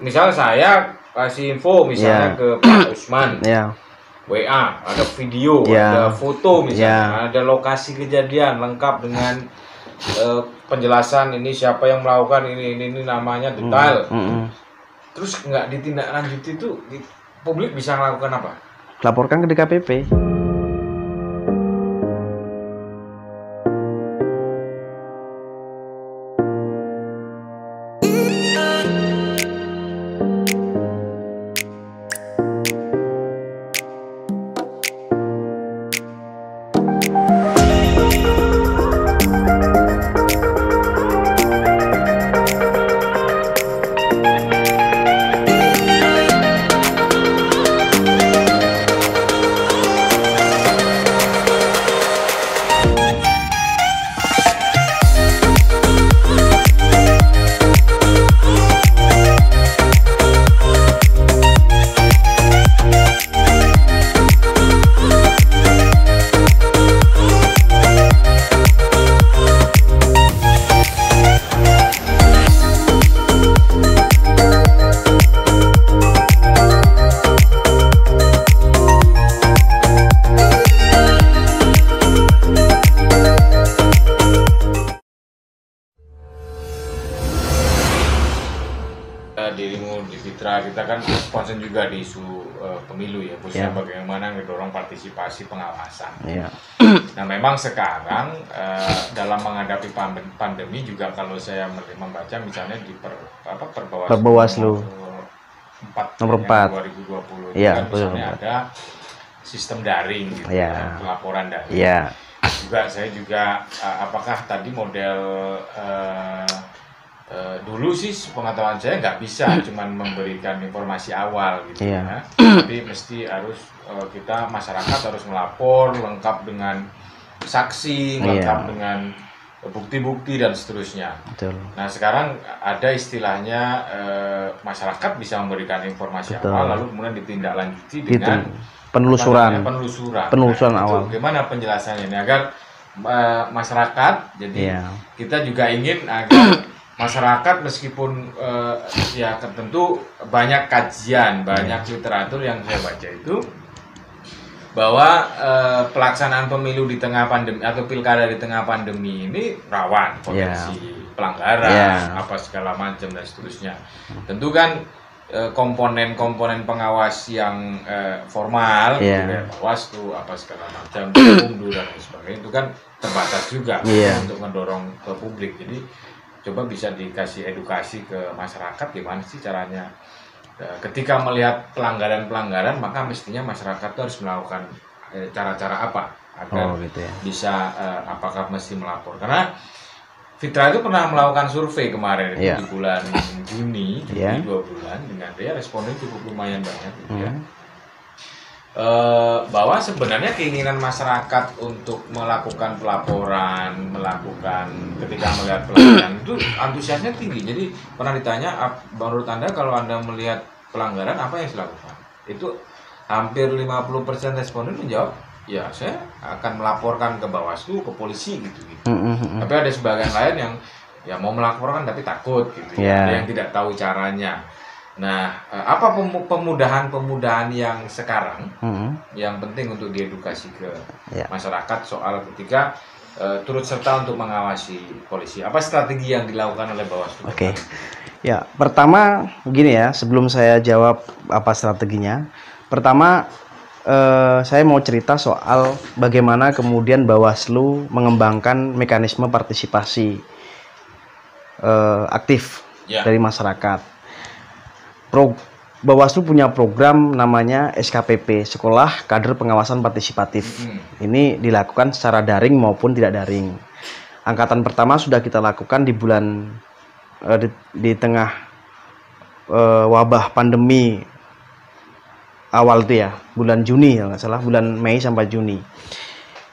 misal saya kasih info misalnya ke Pak Usman, WA, ada video, ada foto misalnya, ada lokasi kejadian lengkap dengan penjelasan ini siapa yang melakukan ini namanya detail. Terus nggak ditindaklanjuti itu, publik bisa melakukan apa? Laporkan ke DKPP. Dirimu di Fitra, kita kan concern juga di isu pemilu ya, khususnya bagaimana mendorong partisipasi pengawasan. Nah memang sekarang dalam menghadapi pandemi juga kalau saya membaca misalnya di Perbawaslu 4 nomor 4 2020 kan misalnya ada sistem daring gitu pelaporan daring. Juga saya juga apakah tadi model dulu sih pengetahuan saya nggak bisa cuman memberikan informasi awal gitu tapi mesti harus kita masyarakat harus melapor lengkap dengan saksi, lengkap dengan bukti-bukti dan seterusnya. Nah sekarang ada istilahnya masyarakat bisa memberikan informasi awal lalu kemudian ditindaklanjuti dengan penelusuran awal. Bagaimana penjelasannya ini agar masyarakat jadi kita juga ingin agar masyarakat meskipun ya tentu banyak kajian, banyak literatur yang saya baca itu bahwa pelaksanaan pemilu di tengah pandemi atau pilkada di tengah pandemi ini rawan potensi pelanggaran apa segala macam dan seterusnya. Tentu kan komponen-komponen pengawas yang formal kayak Bawaslu apa segala macam, Bumdu dan sebagainya itu kan terbatas juga untuk mendorong ke publik. Jadi coba bisa dikasih edukasi ke masyarakat gimana sih caranya ketika melihat pelanggaran-pelanggaran maka mestinya masyarakat itu harus melakukan cara-cara apa agar bisa apakah mesti melapor. Karena Fitra itu pernah melakukan survei kemarin di bulan Juni 2 bulan dengan dia responden cukup lumayan banyak gitu bahwa sebenarnya keinginan masyarakat untuk melakukan pelaporan, ketika melihat pelanggaran itu antusiasnya tinggi. Jadi pernah ditanya, menurut Anda kalau Anda melihat pelanggaran apa yang dilakukan? Itu hampir 50% responden menjawab, ya saya akan melaporkan ke Bawaslu, ke polisi gitu. Tapi ada sebagian lain yang ya mau melaporkan tapi takut gitu ada yang tidak tahu caranya. Nah, apa pemudahan yang sekarang yang penting untuk diedukasi ke masyarakat soal ketika turut serta untuk mengawasi polisi? Apa strategi yang dilakukan oleh Bawaslu? Ya, pertama begini ya, sebelum saya jawab apa strateginya, pertama saya mau cerita soal bagaimana kemudian Bawaslu mengembangkan mekanisme partisipasi aktif dari masyarakat. Bawaslu punya program namanya SKPP, Sekolah Kader Pengawasan Partisipatif. Ini dilakukan secara daring maupun tidak daring. Angkatan pertama sudah kita lakukan di bulan di tengah wabah pandemi awal itu ya, bulan Juni ya nggak salah, bulan Mei sampai Juni.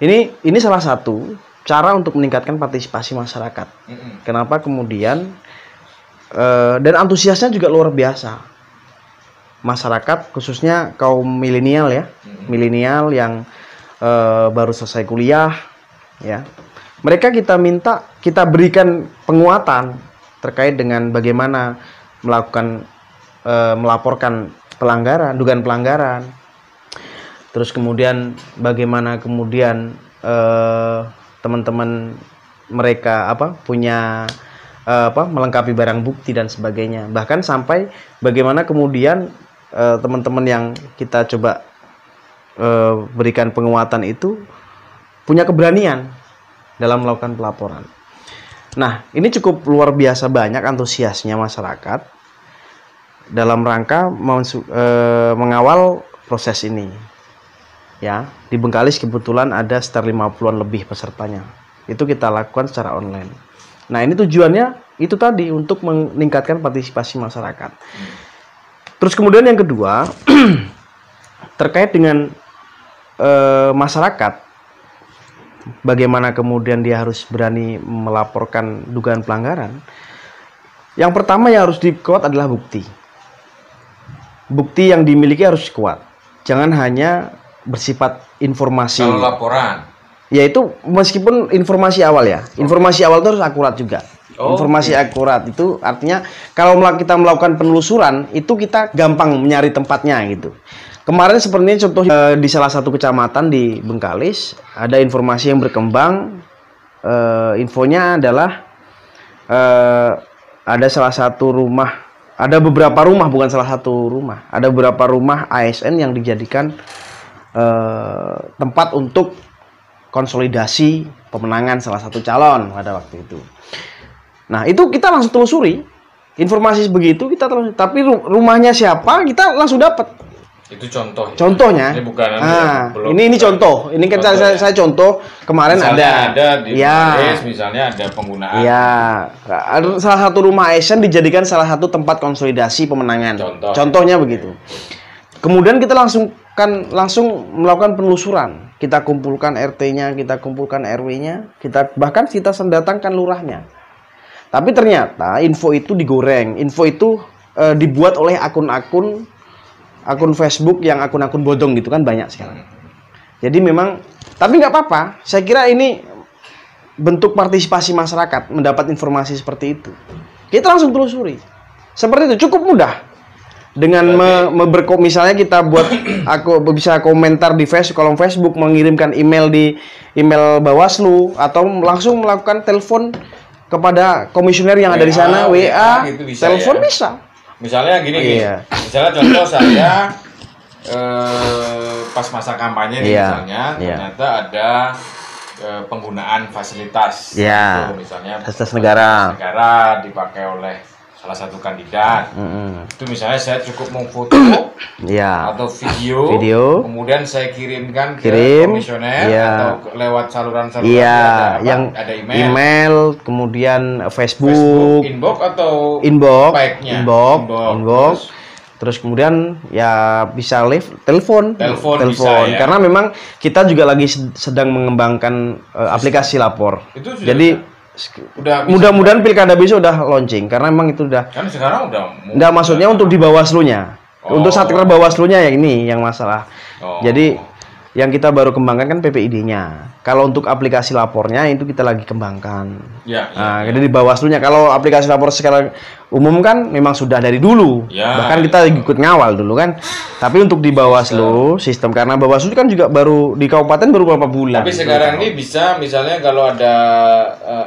Ini salah satu cara untuk meningkatkan partisipasi masyarakat. Kenapa kemudian dan antusiasnya juga luar biasa. Masyarakat khususnya kaum milenial ya, milenial yang baru selesai kuliah ya. Mereka kita berikan penguatan terkait dengan bagaimana melakukan melaporkan pelanggaran, dugaan pelanggaran. Terus kemudian bagaimana kemudian teman-teman mereka punya melengkapi barang bukti dan sebagainya. Bahkan sampai bagaimana kemudian teman-teman yang kita coba berikan penguatan itu punya keberanian dalam melakukan pelaporan. Nah, ini cukup luar biasa banyak antusiasnya masyarakat dalam rangka mengawal proses ini. Ya, di Bengkalis kebetulan ada sekitar 50-an lebih pesertanya. Itu kita lakukan secara online. Nah, ini tujuannya itu tadi untuk meningkatkan partisipasi masyarakat. Terus kemudian yang kedua terkait dengan masyarakat, bagaimana kemudian dia harus berani melaporkan dugaan pelanggaran. Yang pertama yang harus dikuat adalah bukti. Bukti yang dimiliki harus kuat. Jangan hanya bersifat informasi. Kalau laporan, yaitu meskipun informasi awal ya, informasi awal itu harus akurat juga. Informasi akurat itu artinya kalau kita melakukan penelusuran itu kita gampang mencari tempatnya gitu. Kemarin sepertinya contoh di salah satu kecamatan di Bengkalis ada informasi yang berkembang. Infonya adalah ada salah satu rumah, ada beberapa rumah, bukan salah satu rumah, ada beberapa rumah ASN yang dijadikan tempat untuk konsolidasi pemenangan salah satu calon pada waktu itu. Nah, itu kita langsung telusuri. Informasi begitu kita telusuri, tapi rumahnya siapa kita langsung dapat. Itu contoh. Contohnya. Ini bukan ini contoh. Ini kan saya contoh kemarin misalnya ada di Bengkalis, misalnya ada penggunaan. Ya, salah satu rumah ASN dijadikan salah satu tempat konsolidasi pemenangan. Contohnya begitu. Kemudian kita langsung melakukan penelusuran. Kita kumpulkan RT-nya, kita kumpulkan RW-nya, bahkan kita datangkan lurahnya. Tapi ternyata info itu digoreng. Info itu dibuat oleh akun Facebook yang akun-akun bodong gitu kan banyak sekarang. Jadi memang, tapi nggak apa-apa. Saya kira ini bentuk partisipasi masyarakat mendapat informasi seperti itu. Kita langsung telusuri. Seperti itu cukup mudah. Dengan misalnya kita buat bisa komentar di kolom Facebook, mengirimkan email di email Bawaslu atau langsung melakukan telepon kepada komisioner yang ada di sana, WA gitu telepon ya? Bisa. Misalnya gini. Misalnya contoh saya pas masa kampanye misalnya ternyata ada penggunaan fasilitas misalnya fasilitas negara dipakai oleh salah satu kandidat. Itu misalnya saya cukup memfoto atau video, kemudian saya kirimkan ke komisioner atau lewat saluran-saluran ada email, kemudian Facebook, inbox atau inbox. Terus kemudian ya bisa telepon bisa, ya? Karena memang kita juga lagi sedang mengembangkan aplikasi lapor. Jadi mudah-mudahan pilkada besok udah launching karena memang itu udah. Kan sekarang udah maksudnya untuk di Bawaslu-nya. Untuk Satker Bawaslu-nya yang ini yang masalah. Jadi yang kita baru kembangkan kan PPID-nya. Kalau untuk aplikasi lapornya itu kita lagi kembangkan. Jadi di Bawaslu-nya. Kalau aplikasi lapor sekarang umum kan memang sudah dari dulu. Bahkan kita ikut ngawal dulu kan. Tapi untuk di Bawaslu sistem karena Bawaslu kan juga baru di kabupaten baru beberapa bulan. Tapi sekarang ini bisa misalnya kalau ada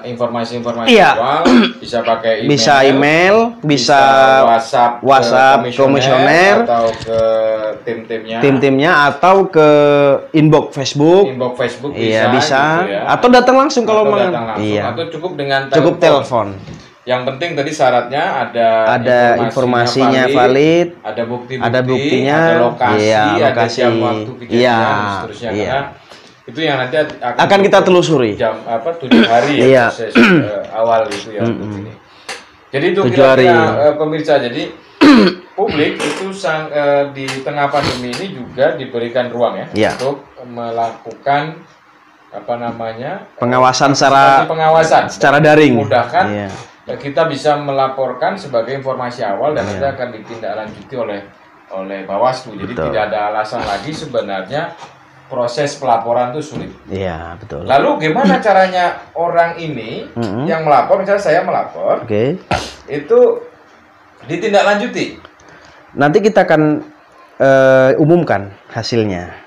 informasi-informasi awal bisa pakai email, bisa WhatsApp komisioner atau ke tim-timnya atau ke inbox Facebook bisa. Gitu ya. Atau datang langsung kalau mau. Atau cukup dengan telepon. Yang penting tadi syaratnya ada informasinya valid, ada buktinya, ada lokasi, ada jam waktu kejadian dan seterusnya. Karena itu yang nanti akan kita telusuri. Jam 7 hari proses awal itu ya untuk ini. Jadi itu kira-kira pemirsa, jadi publik itu di tengah pandemi ini juga diberikan ruang untuk melakukan pengawasan secara daring. Memudahkan kita bisa melaporkan sebagai informasi awal dan nanti akan ditindaklanjuti oleh Bawaslu. Jadi tidak ada alasan lagi sebenarnya proses pelaporan itu sulit. Iya, betul. Lalu gimana caranya orang ini yang melapor, misalnya saya melapor, itu ditindaklanjuti? Nanti kita akan umumkan hasilnya.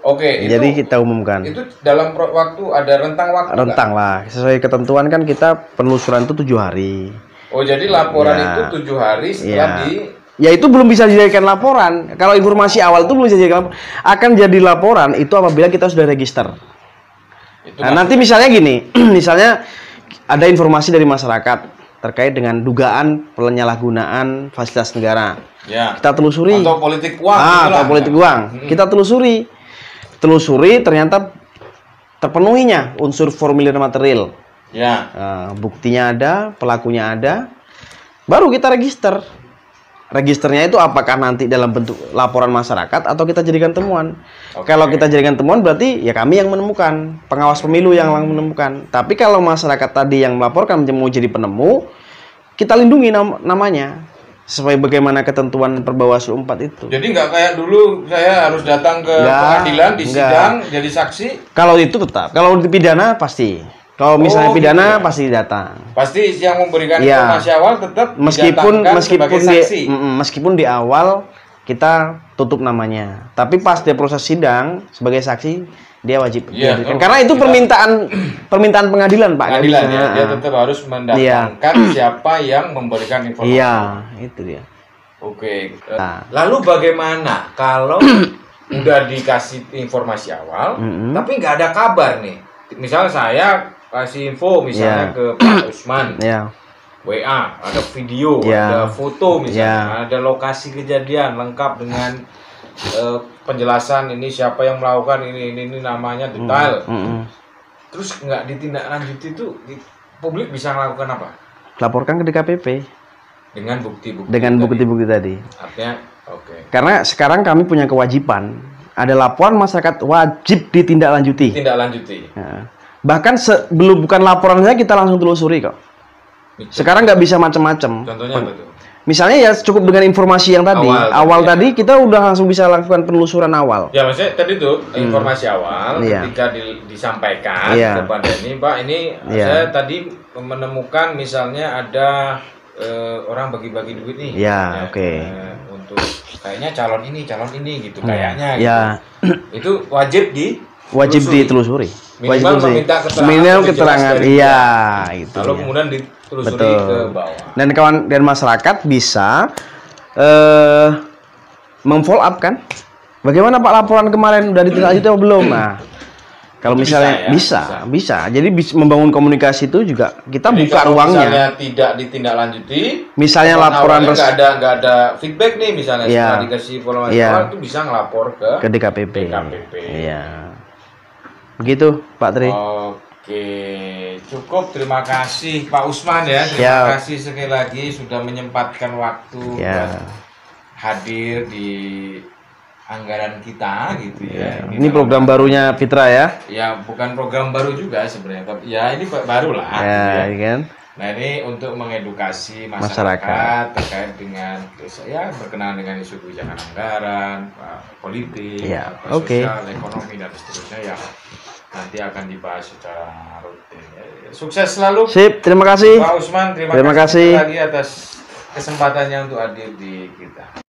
Oke, jadi kita umumkan. Itu dalam waktu ada rentang waktu? Rentang lah, sesuai ketentuan kan kita penelusuran itu 7 hari. Oh, jadi laporan itu 7 hari setelah Ya itu belum bisa dijadikan laporan. Kalau informasi awal itu belum bisa dijadikan laporan. Akan jadi laporan itu apabila kita sudah register. Nah, nanti misalnya gini, misalnya ada informasi dari masyarakat terkait dengan dugaan penyalahgunaan fasilitas negara. Ya. Kita telusuri. Atau politik uang. Atau politik uang. Kita telusuri ternyata terpenuhinya unsur formulir material. Ya. Buktinya ada, pelakunya ada, baru kita register. Registernya itu apakah nanti dalam bentuk laporan masyarakat atau kita jadikan temuan. Kalau kita jadikan temuan berarti ya kami yang menemukan, pengawas pemilu yang menemukan. Tapi kalau masyarakat tadi yang melaporkan mau jadi penemu, kita lindungi namanya sesuai bagaimana ketentuan Perbawaslu 4 itu. Jadi nggak kayak dulu saya harus datang ke pengadilan di sidang jadi saksi. Kalau itu tetap. Kalau di pidana pasti. Kalau misalnya pidana gitu ya? Pasti datang. Pasti yang memberikan informasi awal tetap meskipun di awal kita tutup namanya. Tapi pas dia proses sidang sebagai saksi dia wajib karena itu permintaan pengadilan, Pak. Pengadilan dia tetap harus mendatangkan siapa yang memberikan informasi. Iya, itu dia. Oke. Lalu bagaimana kalau udah dikasih informasi awal tapi nggak ada kabar nih? Misalnya saya kasih info misalnya ke Pak Usman, WA, ada video, ada foto misalnya, ada lokasi kejadian lengkap dengan penjelasan ini siapa yang melakukan ini namanya detail. Terus nggak ditindaklanjuti itu, publik bisa melakukan apa? Laporkan ke DKPP dengan bukti-bukti. Dengan bukti-bukti tadi. Artinya, karena sekarang kami punya kewajiban, ada laporan masyarakat wajib ditindaklanjuti. Bahkan bukan laporan saja kita langsung telusuri kok. Sekarang nggak bisa macam-macam. Contohnya apa tuh? Misalnya ya cukup dengan informasi yang tadi. Awal tadi kita udah langsung bisa lakukan penelusuran awal. Ya maksudnya tadi tuh informasi awal ketika disampaikan kepada ini, Pak, ini saya tadi menemukan misalnya ada orang bagi-bagi duit nih. Untuk kayaknya calon ini gitu kayaknya. Itu wajib ditelusuri. Minimal meminta keterangan. Itu. Lalu kemudian ditelusuri ke bawah. Dan masyarakat bisa memfollow up kan? Bagaimana Pak laporan kemarin udah ditindaklanjuti atau belum? Nah, kalau misalnya bisa. Jadi membangun komunikasi itu juga kita buka ruangnya. Misalnya tidak ditindaklanjuti, misalnya laporan nggak ada feedback nih misalnya setelah dikasih informasi itu bisa ngelapor ke DKPP. Begitu, Pak Tri. Oke, cukup. Terima kasih Pak Usman ya. Terima kasih sekali lagi sudah menyempatkan waktu buat hadir di anggaran kita gitu ya. Ini program barunya Fitra ya? Ya, bukan program baru juga sebenarnya, tapi ya ini baru lah. Kan? Nah, ini untuk mengedukasi masyarakat terkait dengan berkenaan dengan isu kebijakan anggaran, politik, sosial, ekonomi dan seterusnya nanti akan dibahas secara rutin. Sukses selalu. Sip, terima kasih. Pak Usman, terima kasih lagi atas kesempatannya untuk hadir di kita.